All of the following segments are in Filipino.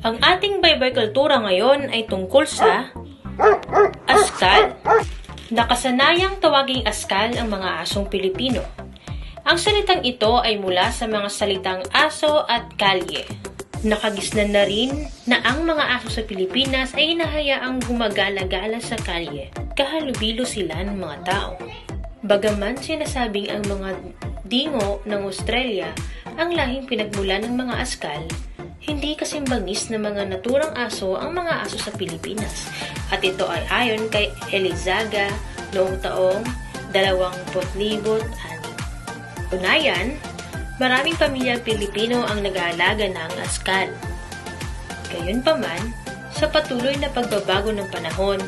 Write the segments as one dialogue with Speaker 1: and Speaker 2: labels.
Speaker 1: Ang ating baybay kultura ngayon ay tungkol sa askal. Nakasanayang tawaging askal ang mga asong Pilipino. Ang salitang ito ay mula sa mga salitang aso at kalye. Nakagisnan na rin na ang mga aso sa Pilipinas ay hinahayaang gumagala-gala sa kalye. Kahalubilo sila ng mga tao. Bagaman sinasabing ang mga dingo ng Australia ang lahing pinagmulan ng mga askal, hindi kasing bangis na mga naturang aso ang mga aso sa Pilipinas. At ito ay ayon kay Elizaga noong taong 2006. Unayan, maraming pamilya Pilipino ang nag-aalaga ng askal. Gayunpaman, sa patuloy na pagbabago ng panahon,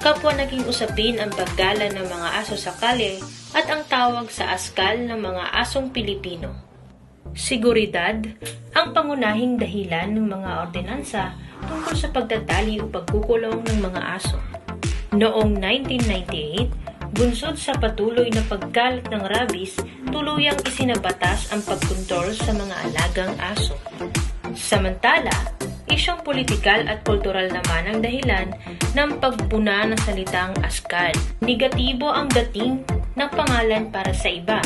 Speaker 1: kapwa naging usapin ang paggala ng mga aso sa kalye at ang tawag sa askal ng mga asong Pilipino. Seguridad ang pangunahing dahilan ng mga ordinansa tungkol sa pagtatali o pagkukulong ng mga aso. Noong 1998, bunsod sa patuloy na pagkalat ng rabies, tuluyang isinabatas ang pagkontrol sa mga alagang aso. Samantala, isyong politikal at kultural naman ang dahilan ng pagbuna ng salitang askal. Negatibo ang dating ng pangalan para sa iba.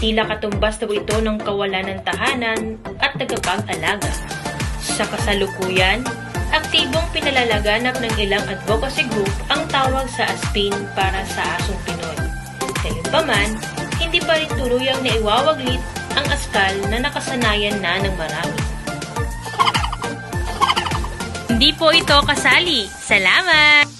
Speaker 1: Tila katumbas daw ito ng kawalan ng tahanan at tagapag-alaga. Sa kasalukuyan, aktibong pinalalaganap ng ilang advocacy group ang tawag sa aspin para sa asong Pinoy. Gayunpaman, hindi pa rin tuluyang naiwawaglit ang askal na nakasanayan na ng marami.
Speaker 2: Hindi po ito kasali. Salamat!